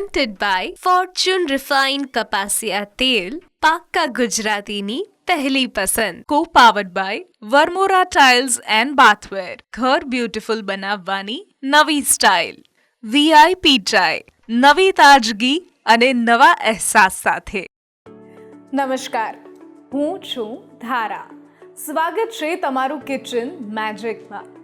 presented by Fortune Refined કપાસિયા તેલ પાક્કા ગુજરાતીની પહેલી પસંદ. co-powered by Varmora tiles and bathware. ઘર બ્યુટીફુલ બનાવવાની નવી સ્ટાઇલ. VIP ચાય, નવી તાજગી અને નવા અહેસાસ સાથે. નમસ્કાર, હું છું ધારા. સ્વાગત છે તમારું કિચન મેજિકમાં.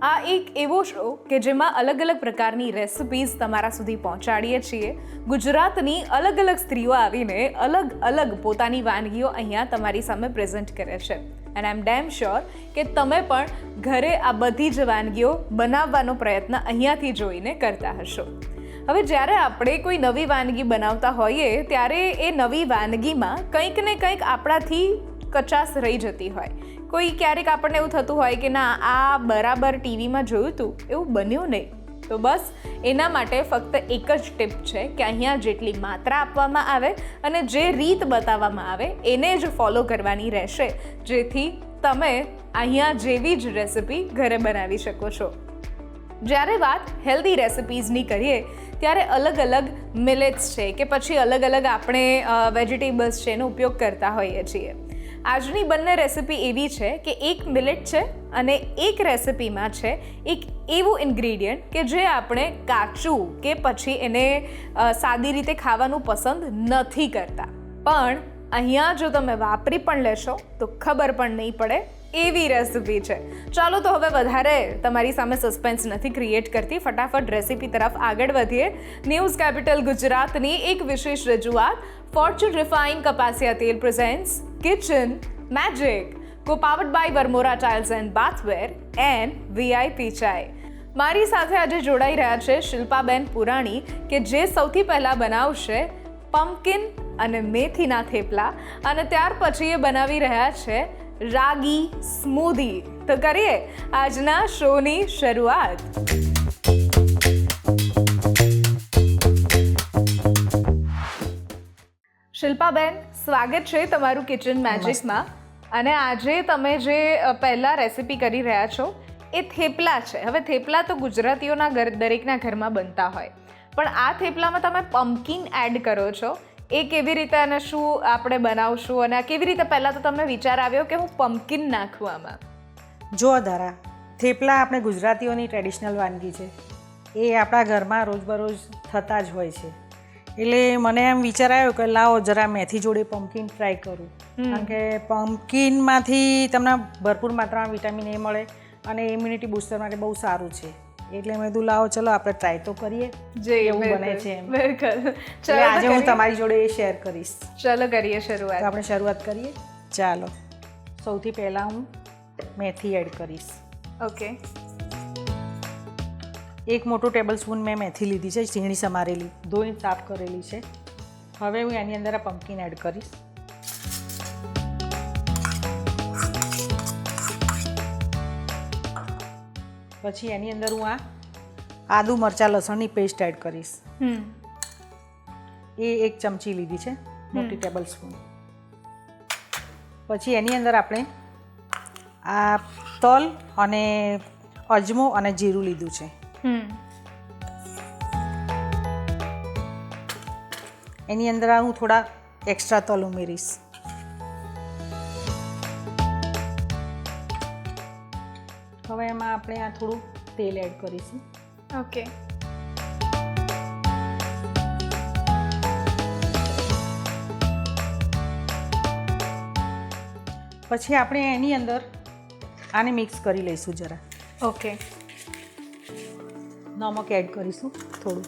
આ એક એવો શો કે જેમાં અલગ અલગ પ્રકારની રેસિપીઝ તમારા સુધી પહોંચાડીએ છીએ. ગુજરાતની અલગ અલગ સ્ત્રીઓ આવીને અલગ અલગ પોતાની વાનગીઓ અહીંયા તમારી સામે પ્રેઝન્ટ કરે છે. And I am damn sure કે તમે પણ ઘરે આ બધી જ વાનગીઓ બનાવવાનો પ્રયત્ન અહીંયાથી જોઈને કરતા હશો. હવે જ્યારે આપણે કોઈ નવી વાનગી બનાવતા હોઈએ ત્યારે એ નવી વાનગીમાં કંઈક ને કંઈક આપણાથી કચાશ રહી જતી હોય. કોઈ ક્યારેક આપણને એવું થતું હોય કે ના, આ બરાબર ટીવીમાં જોયું હતું એવું બન્યું નહીં. તો બસ એના માટે ફક્ત એક જ ટીપ છે કે અહીંયા જેટલી માત્રા આપવામાં આવે અને જે રીત બતાવવામાં આવે એને જ ફોલો કરવાની રહેશે, જેથી તમે અહીંયા જેવી જ રેસિપી ઘરે બનાવી શકો છો. જ્યારે વાત હેલ્ધી રેસિપીઝની કરીએ ત્યારે અલગ અલગ મિલેટ્સ છે કે પછી અલગ અલગ આપણે વેજીટેબલ્સ છે એનો ઉપયોગ કરતા હોઈએ છીએ. આજની બંને રેસિપી એવી છે કે એક મિલેટ છે અને એક રેસિપીમાં છે એક એવું ઇન્ગ્રીડિયન્ટ કે જે આપણે કાચું કે પછી એને સાદી રીતે ખાવાનું પસંદ નથી કરતા, પણ અહીંયા જો તમે વાપરી પણ લેશો તો ખબર પણ નહીં પડે એવી રેસિપી છે. ચાલો તો હવે વધારે તમારી સામે સસ્પેન્સ નથી ક્રિએટ કરતી, ફટાફટ રેસિપી તરફ આગળ વધીએ. ન્યૂઝ કેપિટલ ગુજરાતની એક વિશેષ રજૂઆત ફોર્ચ્યુન રિફાઇન્ડ કપાસિયા તેલ presents kitchen magic, co-powered by Varmora tiles and bathware and VIP chai. મારી સાથે આજે જોડાઈ રહ્યા છે શિલ્પાબેન પુરાણી કે જે સૌથી પહેલાં બનાવશે પમ્પકિન અને મેથીના થેપલા અને ત્યાર પછી એ બનાવી રહ્યા છે રાગી સ્મૂધી. તો કરીએ આજના શોની શરૂઆત. શિલ્પાબેન, સ્વાગત છે તમારું કિચન મેજિકમાં. અને આજે તમે જે પહેલાં રેસિપી કરી રહ્યા છો એ થેપલા છે. હવે થેપલા તો ગુજરાતીઓના દરેકના ઘરમાં બનતા હોય, પણ આ થેપલામાં તમે પમ્પકિન એડ કરો છો. એ કેવી રીતે અને શું આપણે બનાવશું અને કેવી રીતે પહેલાં તો તમને વિચાર આવ્યો કે હું પમ્પકિન નાખું આમાં? જો ધારા, થેપલા આપણે ગુજરાતીઓની ટ્રેડિશનલ વાનગી છે, એ આપણા ઘરમાં રોજબરોજ થતા જ હોય છે. એટલે મને એમ વિચાર આવ્યો કે લાવો જરા મેથી જોડે પમ્પકિન ટ્રાય કરું, કારણ કે પમ્પકિનમાંથી તમને ભરપૂર માત્રામાં વિટામિન એ મળે અને ઇમ્યુનિટી બૂસ્ટર માટે બહુ સારું છે. એટલે મેં કીધું લાવો ચલો આપણે ટ્રાય તો કરીએ જે એવું બને છે એમ. એટલે આજે હું તમારી જોડે એ શેર કરીશ. ચલો કરીએ શરૂઆત. આપણે શરૂઆત કરીએ. ચાલો, સૌથી પહેલાં હું મેથી એડ કરીશ. ઓકે. 1 મોટું ટેબલ સ્પૂન મેં મેથી લીધી છે, ઝીણી સમારેલી, ધોઈને સાફ કરેલી છે. હવે હું એની અંદર આ પમ્પકિન એડ કરીશ. પછી એની અંદર હું આ આદુ મરચાં લસણની પેસ્ટ એડ કરીશ. એ 1 ચમચી લીધી છે, મોટી ટેબલ સ્પૂન. પછી એની અંદર આપણે આ તલ અને અજમો અને જીરું લીધું છે. એની અંદર હું થોડા એક્સ્ટ્રા તલ ઉમેરીશ. હવે એમાં આપણે આ થોડું તેલ એડ કરીશું. ઓકે. પછી આપણે એની અંદર આને મિક્સ કરી લઈશું જરા. ઓકે. નમક એડ કરીશું થોડું.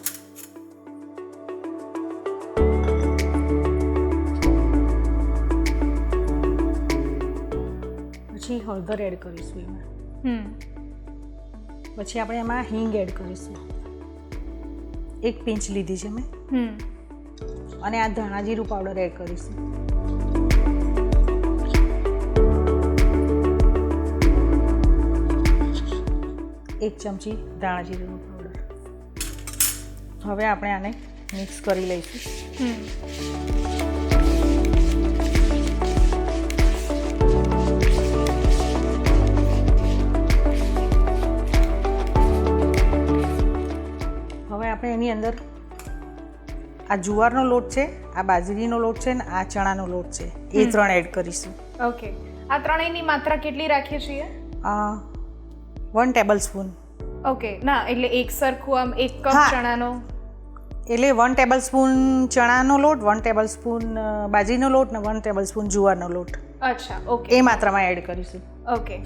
પછી હળદર એડ કરીશું એમાં. પછી આપણે એમાં હિંગ એડ કરીશું. 1 પિંચ લીધી છે મેં. અને આ ધાણા જીરું પાવડર એડ કરીશું. એક ચમચી ધાણા જીરું પાવડર. હવે આપણે આને મિક્સ કરી લઈશું. આપણે એની અંદર આ જુવારનો લોટ છે, આ બાજરીનો લોટ છે ને આ ચણાનો લોટ છે, એ 3 એડ કરીશું. ઓકે, આ ત્રણેયની માત્રા કેટલી રાખીએ છીએ? 1 ટેબલ સ્પૂન. ઓકે, ના એટલે એક સરખું આમ 1 કપ હા. ચણાનો. એટલે 1 ટેબલ સ્પૂન ચણાનો લોટ, 1 ટેબલ સ્પૂન બાજરીનો લોટ ને 1 ટેબલ સ્પૂન જુવારનો લોટ, અચ્છા, ઓકે એ માત્રામાં એડ કરીશું. ઓકે.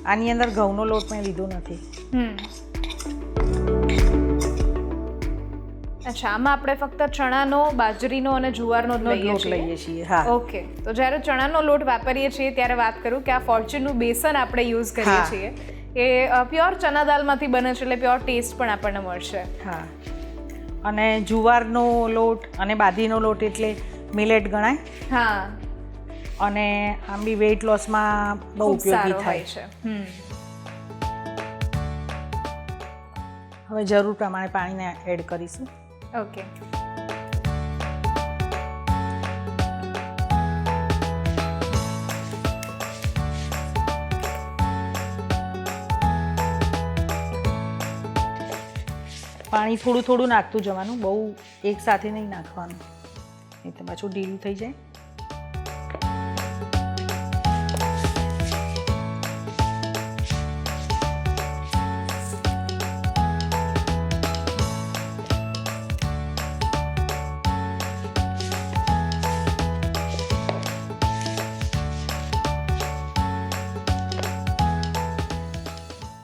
આની અંદર ઘઉંનો લોટ મેં લીધો નથી. અચ્છા, આમાં આપણે ફક્ત ચણાનો, બાજરીનો અને જુવારનો જ લઈએ લોટ છીએ. લઈએ છીએ. હા. ઓકે, તો જ્યારે ચણાનો લોટ વાપરીએ છીએ ત્યારે વાત કરું કે આ ફોર્ચ્યુનનું બેસન આપણે યુઝ કરીએ હા. છીએ એ પ્યોર ચણા દાળમાંથી બને છે, એટલે પ્યોર ટેસ્ટ પણ આપણને મળશે. હા, અને જુવારનો લોટ અને બાજરીનો લોટ એટલે મિલેટ ગણાય, હા, અને આમ બી વેઇટ લોસમાં બહુ ખૂબ ઉપયોગી સારો હોય થાય. છે. હવે જરૂર પ્રમાણે પાણીને એડ કરીશું. ઓકે. પાણી થોડું થોડું નાખતું જવાનું, બહુ એકસાથે નહીં નાખવાનું, નહીં તો પાછું ઢીલું થઈ જાય.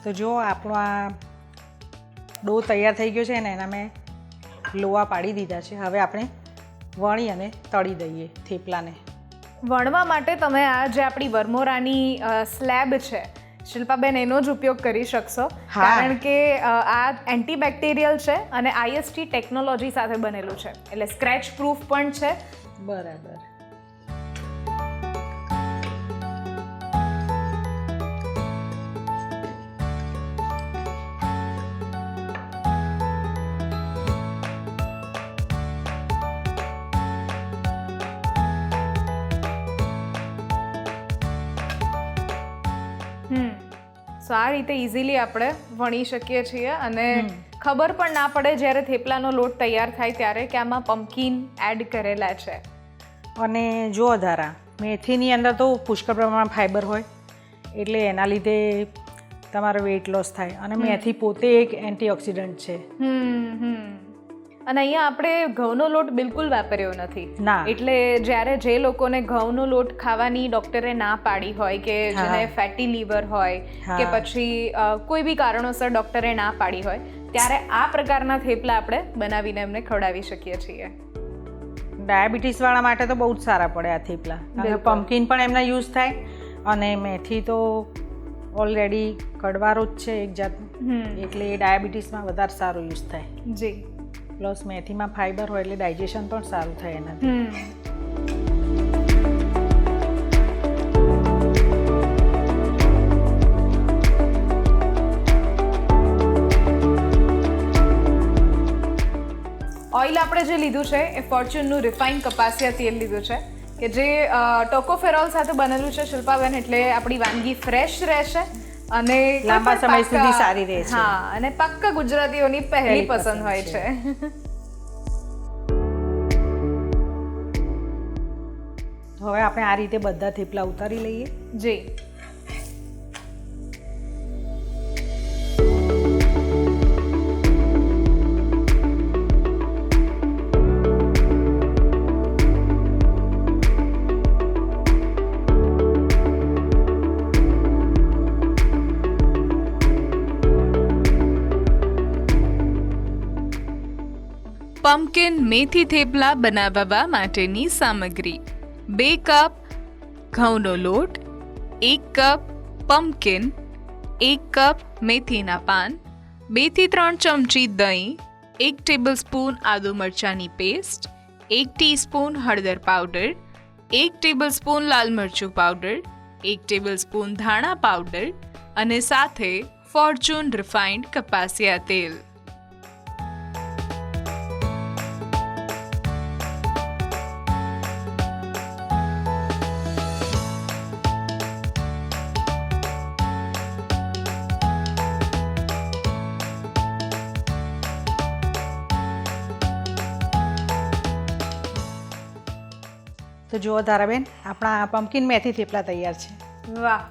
તો જો આપણો આ ડો તૈયાર થઈ ગયો છે ને એના મેં લોવા પાડી દીધા છે. હવે આપણે વણી અને તળી દઈએ થેપલાને. વણવા માટે તમે આ જે આપણી વરમોરાની સ્લેબ છે શિલ્પાબેન, એનો જ ઉપયોગ કરી શકશો. હા. કારણ કે આ એન્ટીબેક્ટેરિયલ છે અને IST ટેકનોલોજી સાથે બનેલું છે, એટલે સ્ક્રેચ પ્રૂફ પણ છે. બરાબર. સો આ રીતે ઇઝીલી આપણે વણી શકીએ છીએ અને ખબર પણ ના પડે જ્યારે થેપલાનો લોટ તૈયાર થાય ત્યારે કે આમાં પમ્પકિન એડ કરેલા છે. અને જો ધારા મેથીની અંદર તો પુષ્કળ પ્રમાણમાં ફાઈબર હોય, એટલે એના લીધે તમારો વેઇટ લોસ થાય, અને મેથી પોતે એક એન્ટીઓક્સિડન્ટ છે. અને અહીંયા આપણે ઘઉંનો લોટ બિલકુલ વાપર્યો નથી. ના. એટલે જ્યારે જે લોકોને ઘઉંનો લોટ ખાવાની ડોક્ટરે ના પાડી હોય કે જેને ફેટી લીવર હોય હા. કે પછી કોઈ બી કારણોસર ડોક્ટરે ના પાડી હોય, ત્યારે આ પ્રકારના થેપલા આપણે બનાવીને એમને ખવડાવી શકીએ છીએ. ડાયાબિટીસ વાળા માટે તો બહુ જ સારા પડે આ થેપલા. બિલકુલ. પમ્પકિન પણ એમના યુઝ થાય, અને મેથી તો ઓલરેડી કડવારો જ છે એક જાતનું, એટલે એ ડાયાબિટીસમાં વધારે સારો યુઝ થાય. જી. પ્લસ મેથીમાં ફાઈબર હોય એટલે ડાયજેશન પણ સારું થાય એનાથી. ઓઇલ આપણે જે લીધું છે એ ફોર્ચ્યુનનું રિફાઇન કપાસિયા તેલ લીધું છે કે જે ટોકોફેરોલ સાથે બનેલું છે શિલ્પાબેન, એટલે આપણી વાનગી ફ્રેશ રહેશે અને લાંબા સમય સુધી સારી રહે છે. હા, અને પાક્કા ગુજરાતીઓની પહેલી પસંદ હોય છે. હવે આપણે આ રીતે બધા થેપલા ઉતારી લઈએ. જી. પમ્પકિન મેથી થેપલા બનાવવા માટેની સામગ્રી: 2 કપ ઘઉંનો લોટ, 1 કપ પમ્પકિન, 1 કપ મેથીના પાન, 2 થી 3 ચમચી દહીં, 1 ટેબલસ્પૂન આદુ મરચાંની પેસ્ટ, 1 ટીસ્પૂન હળદર પાવડર, 1 ટેબલસ્પૂન લાલ મરચું પાવડર, 1 ટેબલસ્પૂન ધાણા પાવડર, અને સાથે ફોર્ચ્યુન રિફાઇન્ડ કપાસિયા તેલ. તો જુઓ ધારાબેન, આપણા પમ્પકિન મેથી થેપલા તૈયાર છે. વાહ,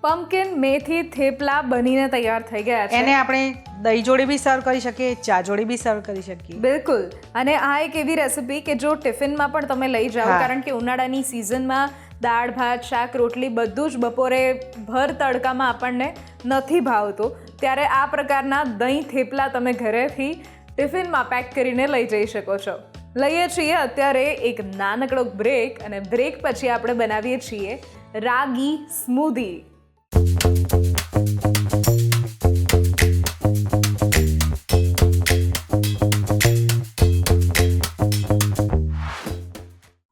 પમ્પકિન મેથી થેપલા બનીને તૈયાર થઈ ગયા છે. એને આપણે દહીં જોડે બી સર્વ કરી શકીએ, ચા જોડે બી સર્વ કરી શકીએ. બિલકુલ. અને આ એક એવી રેસિપી કે જો ટિફિનમાં પણ તમે લઈ જાઓ, હા. કારણ કે ઉનાળાની સિઝનમાં દાળ ભાત શાક રોટલી બધું જ બપોરે ભર તડકામાં આપણને નથી ભાવતું, ત્યારે આ પ્રકારના દહીં થેપલા તમે ઘરેથી ટિફિનમાં પેક કરીને લઈ જઈ શકો છો. લઈએ છીએ અત્યારે એક નાનકડો બ્રેક, અને બ્રેક પછી આપણે બનાવીએ છીએ રાગી સ્મૂધી.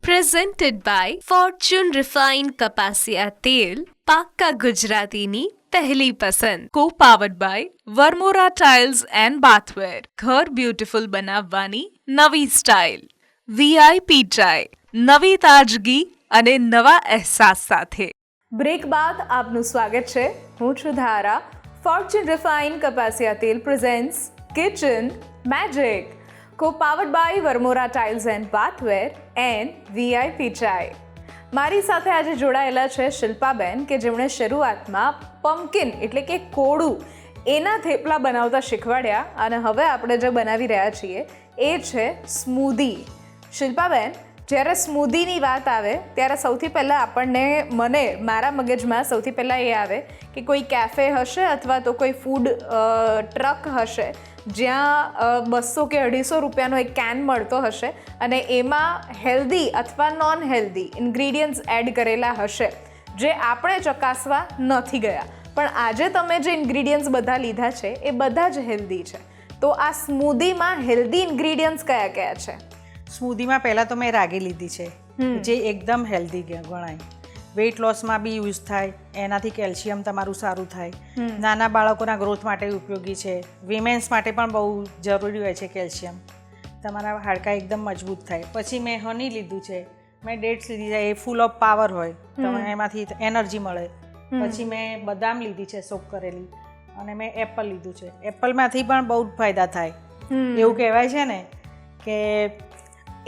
presented by Fortune Refined કપાસિયા તેલ, પાક્કા ગુજરાતીની પહેલી પસંદ. Co powered by Varmora tiles and bathware. ઘર બ્યુટીફુલ બનાવવાની નવી સ્ટાઇલ. VIP ચાય, નવી તાજગી અને નવા અહેસાસ સાથે. બ્રેક બાદ આપનું સ્વાગત છે. હું છું ધારા. ફોર્ચ્યુન રિફાઇન કપાસિયા તેલ presents kitchen magic, co powered by Varmora tiles and bathware and VIP chai. મારી સાથે આજે જોડાયેલા છે શિલ્પાબેન, કે જેમણે શરૂઆતમાં પમ્પકિન એટલે કે કોળું એના થેપલા બનાવતા શીખવાડ્યા, અને હવે આપણે જે બનાવી રહ્યા છીએ એ છે સ્મૂધી. શિલ્પાબેન, જ્યારે સ્મૂધીની વાત આવે ત્યારે સૌથી પહેલાં મારા મગજમાં સૌથી પહેલાં એ આવે કે કોઈ કેફે હશે અથવા તો કોઈ ફૂડ ટ્રક હશે જ્યાં 200 કે 250 રૂપિયાનો એક કેન મળતો હશે, અને એમાં હેલ્ધી અથવા નોન હેલ્ધી ઇન્ગ્રીડિયન્ટ્સ એડ કરેલા હશે જે આપણે ચકાસવા નથી ગયા. પણ આજે તમે જે ઇન્ગ્રીડિયન્ટ્સ બધા લીધા છે એ બધા જ હેલ્ધી છે. તો આ સ્મૂધીમાં હેલ્ધી ઇન્ગ્રીડિયન્ટ્સ કયા કયા છે? સ્મૂધીમાં પહેલાં તો મેં રાગી લીધી છે, જે એકદમ હેલ્ધી ગણાય. વેઇટ લોસમાં બી યુઝ થાય, એનાથી કેલ્શિયમ તમારું સારું થાય. નાના બાળકોના ગ્રોથ માટે ઉપયોગી છે. વિમેન્સ માટે પણ બહુ જરૂરી હોય છે કેલ્શિયમ. તમારા હાડકાં એકદમ મજબૂત થાય. પછી મેં હની લીધું છે, મેં ડેટ્સ લીધી છે, એ ફૂલ ઓફ પાવર હોય, તમે એમાંથી એનર્જી મળે. પછી મેં બદામ લીધી છે સોક કરેલી, અને મેં એપલ લીધું છે. એપલમાંથી પણ બહુ ફાયદા થાય. એવું કહેવાય છે ને કે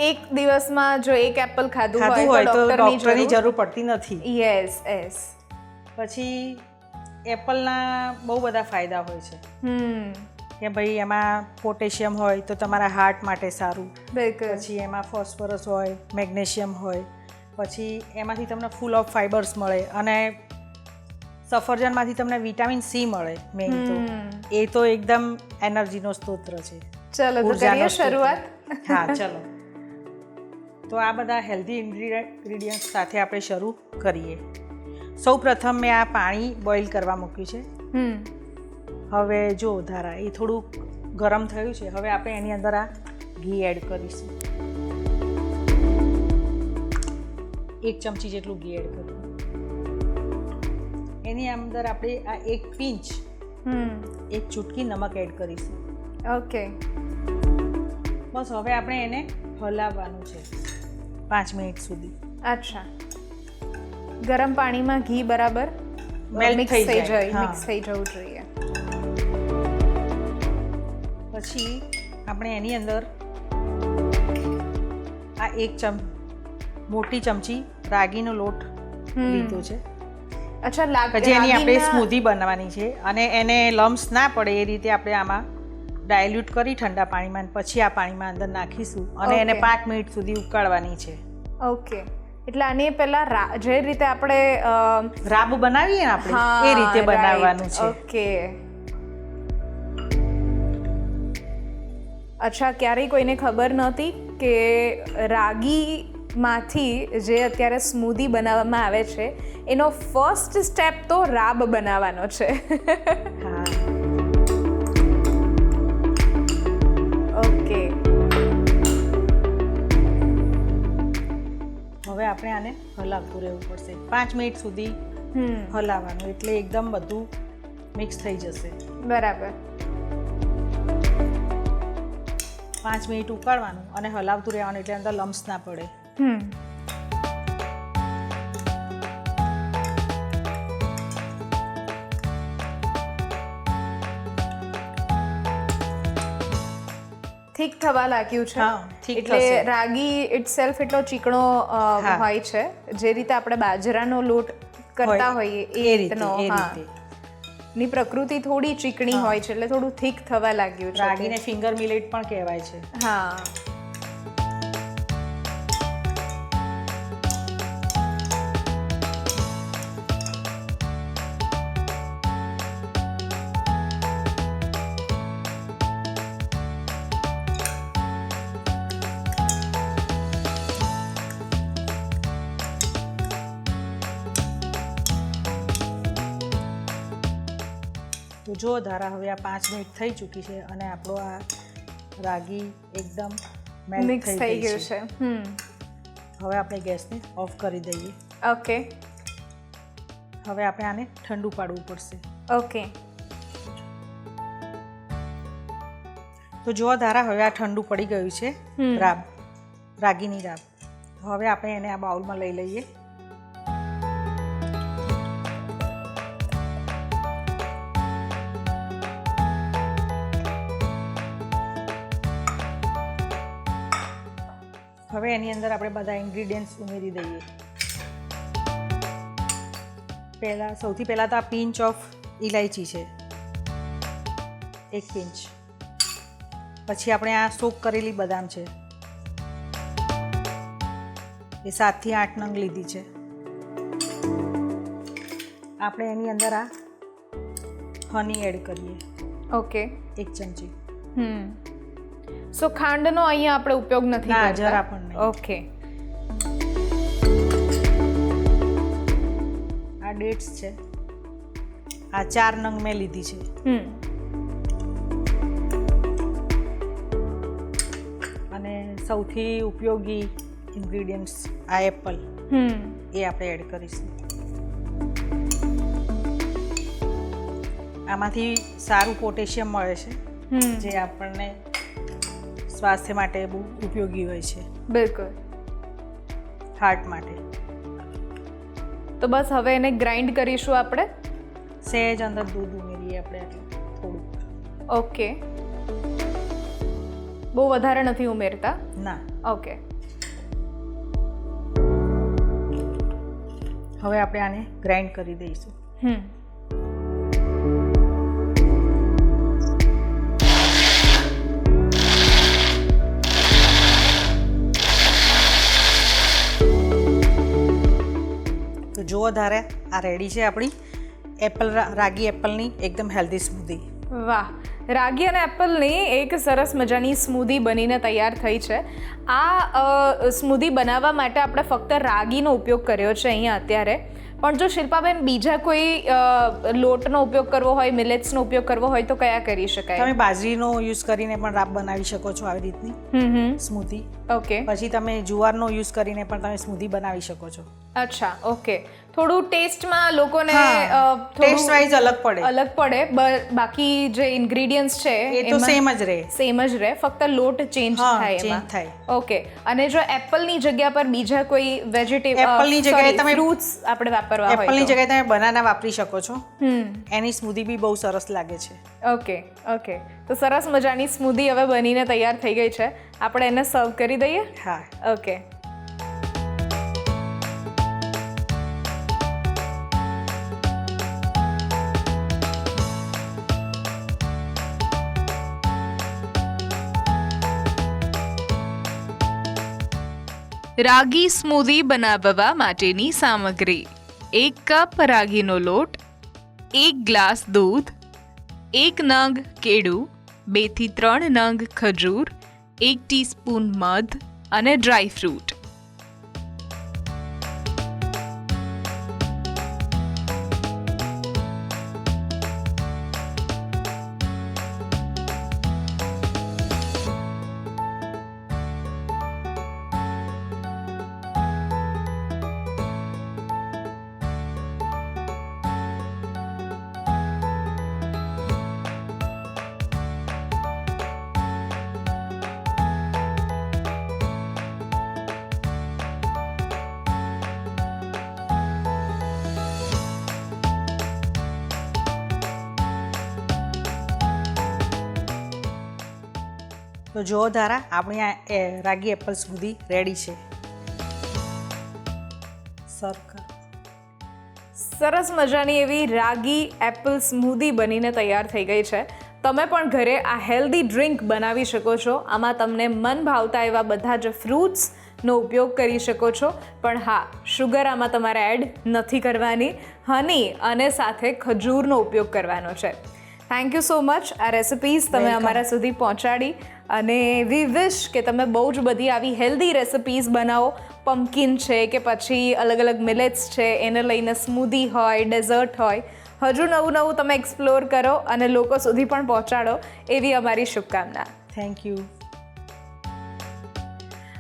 એક દિવસમાં જો એક એપલ ખાધું ખાધું હોય હોય તો ડોક્ટરની ડૉક્ટરની જરૂર પડતી નથી. Yes yes. પછી એપલના બહુ બધા ફાયદા હોય છે કે ભાઈ એમાં પોટેશિયમ હોય તો તમારા હાર્ટ માટે સારું. બિલકુલ. પછી એમાં ફોસ્ફરસ હોય, મેગ્નેશિયમ હોય. પછી એમાંથી તમને ફૂલ ઓફ ફાઇબર્સ મળે, અને સફરજનમાંથી તમને વિટામિન C મળે. મેઇન તો એ તો એકદમ એનર્જીનો સ્ત્રોત છે. ચલો તો ઉર્જાનો કરીએ સ્ત્રોત. શરૂઆત. હા, ચલો. તો આ બધા હેલ્ધી ઇન્ગ્રીડિયન્ટ્સ સાથે આપણે શરૂ કરીએ. સૌ પ્રથમ મેં આ પાણી બોઇલ કરવા મૂક્યું છે. હવે જો ધારા એ થોડુંક ગરમ થયું છે, હવે આપણે એની અંદર આ ઘી એડ કરીશું. 1 ચમચી જેટલું ઘી એડ કરીશું. એની અંદર આપણે આ 1 પિંચ 1 ચૂટકી નમક એડ કરીશું. ઓકે. બસ હવે આપણે એને હલાવવાનું છે 5 મિનિટ સુધી. અચ્છા. ગરમ પાણીમાં ઘી બરાબર Melt મિક્સ થઈ થઈ જાય. જાય, હા. મિક્સ થઈ જવું જોઈએ. પછી આપણે એની અંદર આ 1 મોટી ચમચી રાગીનો લોટ લીધો છે. અચ્છા, પછી એની આપણે સ્મૂધી બનાવવાની છે, અને એને લમ્સ ના પડે એ રીતે આપણે આમાં ડાયલ્યુટ કરી ઠંડા પાણીમાં, પછી આ પાણીમાં અંદર નાખીશું, અને એને 5 મિનિટ સુધી ઉકાળવાની છે. ઓકે. એટલે આની પહેલા જે રીતે આપણે રાબ બનાવીએ ને આપણે એ રીતે બનાવવાનું છે. ઓકે. અચ્છા, ક્યારેય કોઈને ખબર નહોતી કે રાગીમાંથી જે અત્યારે સ્મૂધી બનાવવામાં આવે છે એનો ફર્સ્ટ સ્ટેપ તો રાબ બનાવવાનો છે. હા. ઓકે. હવે આપણે આને હલાવતું રહેવું પડશે 5 મિનિટ સુધી. હલાવવાનું એટલે એકદમ બધું મિક્સ થઈ જશે. બરાબર. 5 મિનિટ ઉકાળવાનું અને હલાવતું રહેવાનું, એટલે અંદર લમ્સ ના પડે. થઈ થીક થવા લાગ્યું છે. હા, thick એટલે થશે. રાગી ઇટસેલ્ફ એટલો ચીકણો હા. હોય છે, જે રીતે આપણે બાજરાનો લોટ કરતા હોઈએ એ રીતનો. હા, ની પ્રકૃતિ થોડી ચીકણી હોય છે એટલે થોડું થીક થવા લાગ્યું છે. રાગીને ફિંગર મિલેટ પણ કહેવાય છે. હા. તો જો ધારા હવે આ 5 મિનિટ થઈ ચૂકી છે અને આપણો આ રાગી એકદમ મેલ્ટ મિક્સ થઈ ગયું છે. હવે આપણે ગેસને ઓફ કરી દઈએ. ઓકે. હવે આપણે આને ઠંડુ પાડવું પડશે. ઓકે. તો જો ધારા હવે આ ઠંડુ પડી ગયું છે રાગીની રાબ. હવે આપણે એને આ બાઉલમાં લઈ લઈએ. હવે એની અંદર આપણે બધા ઇન્ગ્રીડિયન્ટ્સ ઉમેરી દઈએ. સૌથી પહેલાં તો આ પિંચ ઓફ ઇલાયચી છે, 1 પિંચ. પછી આપણે આ સોક કરેલી બદામ છે, એ 7 થી 8 નંગ લીધી છે. આપણે એની અંદર આ હની એડ કરીએ. ઓકે. 1 ચમચી. સો ખાંડનો અહીંયા આપણે ઉપયોગ નથી ના, કરતા. જરા પણ નહીં. ઓકે. આ ડેટ્સ છે, આ 4 નંગ મેં લીધી છે. અને સૌથી ઉપયોગી ઇન્ગ્રીડિયન્ટ્સ આ એપલ, એ આપણે એડ કરીશું. આમાંથી સારું પોટેશિયમ મળે છે, જે આપણને સ્વાસ્થ્ય માટે બહુ ઉપયોગી હોય છે. બિલકુલ. હાર્ટ માટે. તો બસ હવે એને ગ્રાઇન્ડ કરીશું આપણે. સહેજ અંદર દૂધ ઉમેરીએ આપણે, થોડું. ઓકે. બહુ વધારે નથી ઉમેરતા. ના. ઓકે. હવે આપણે આને ગ્રાઇન્ડ કરી દઈશું. તો જુઓ ધારે આ રેડી છે આપણી રાગી એપલની એકદમ હેલ્ધી સ્મૂધી. વાહ, રાગી અને એપલની એક સરસ મજાની સ્મૂધી બનીને તૈયાર થઈ છે. આ સ્મૂધી બનાવવા માટે આપણે ફક્ત રાગીનો ઉપયોગ કર્યો છે અહીંયા અત્યારે. પણ જો શિલ્પાબેન બીજા કોઈ લોટનો ઉપયોગ કરવો હોય, મિલેટ્સનો ઉપયોગ કરવો હોય તો કયા કરી શકાય? તમે બાજરીનો યુઝ કરીને પણ રાબ બનાવી શકો છો આવી રીતની સ્મૂધી. ઓકે. પછી તમે જુવારનો યુઝ કરીને પણ તમે સ્મૂધી બનાવી શકો છો. અચ્છા, ઓકે. થોડું ટેસ્ટમાં લોકોને ટેસ્ટ વાઇઝ અલગ પડે. બાકી જે ઇન્ગ્રેડિયન્ટ્સ છે એ તો સેમ જ રહે. ફક્ત લોટ ચેન્જ થાય એમાં. ઓકે. અને જો એપલની જગ્યા પર બીજા કોઈ વેજીટેબલ, એપલની જગ્યાએ તમે ફ્રૂટ્સ આપણે વાપરવા હોય એપલની જગ્યાએ તમે બનાના વાપરી શકો છો. એની સ્મૂધી બી બહુ સરસ લાગે છે. ઓકે. તો સરસ મજાની સ્મૂધી હવે બનીને તૈયાર થઈ ગઈ છે. આપણે એને સર્વ કરી દઈએ. હા. ઓકે. રાગી સ્મૂધી બનાવવા માટેની સામગ્રી: 1 કપ રાગીનો લોટ, 1 ગ્લાસ દૂધ, 1 નંગ કેળું, 2 થી 3 નંગ ખજૂર, 1 ટીસ્પૂન મધ અને ડ્રાય ફ્રૂટ. તો જો ધારા આપણી આ રાગી એપલ સ્મૂધી રેડી છે. સર્વ કર. સરસ મજાની એવી રાગી એપલ સ્મૂધી બનીને તૈયાર થઈ ગઈ છે. તમે પણ ઘરે આ હેલ્ધી ડ્રિંક બનાવી શકો છો. આમાં તમને મન ભાવતા એવા બધા જ ફ્રૂટ્સનો ઉપયોગ કરી શકો છો. પણ હા, શુગર આમાં તમારે એડ નથી કરવાની. હની અને સાથે ખજૂરનો ઉપયોગ કરવાનો છે. Thank you so much. આ રેસિપીઝ તમે Welcome. અમારા સુધી પહોંચાડી અને વી વિશ કે તમે બહુ જ બધી આવી હેલ્ધી રેસિપીઝ બનાવો. પમ્પકિન છે કે પછી અલગ અલગ મિલેટ્સ છે, એને લઈને સ્મૂધી હોય, ડેઝર્ટ હોય, હજુ નવું નવું તમે એક્સપ્લોર કરો અને લોકો સુધી પણ પહોંચાડો એવી અમારી શુભકામના. Thank you.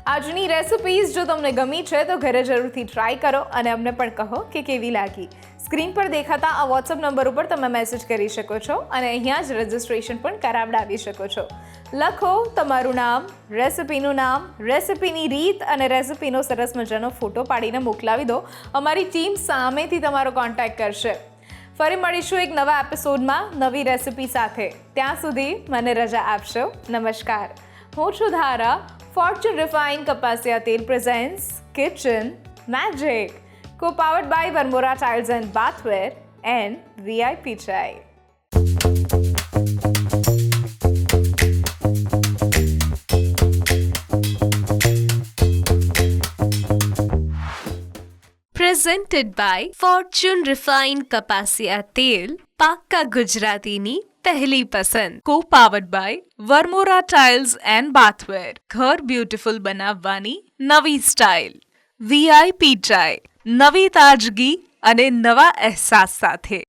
આજની રેસિપીઝ જો તમને ગમી છે તો ઘરે જરૂરથી ટ્રાય કરો અને અમને પણ કહો કે કેવી લાગી. સ્ક્રીન પર દેખાતા આ વોટ્સઅપ નંબર ઉપર તમે મેસેજ કરી શકો છો અને અહીંયા જ રજિસ્ટ્રેશન પણ કરાવડાવી શકો છો. લખો તમારું નામ, રેસિપીનું નામ, રેસિપીની રીત અને રેસિપીનો સરસ મજાનો ફોટો પાડીને મોકલાવી દો. અમારી ટીમ સામેથી તમારો કોન્ટેક્ટ કરશે. ફરી મળીશું એક નવા એપિસોડમાં નવી રેસિપી સાથે. ત્યાં સુધી મને રજા આપશો. નમસ્કાર. હું છું ધારા. ફોર્ચ્યુન રિફાઇન કપાસિયા તેલ presents kitchen magic, co-powered by Varmora Tiles and Bathware and VIP Chai. Presented by Fortune Refined Kapasiya Tel, પાક્કા ગુજરાતીની પહેલી પસંદ. co-powered by Varmora Tiles and Bathware. ઘર બ્યુટીફુલ બનાવવાની નવી સ્ટાઇલ. VIP ચાય, નવી તાજગી અને નવા અહેસાસ સાથે.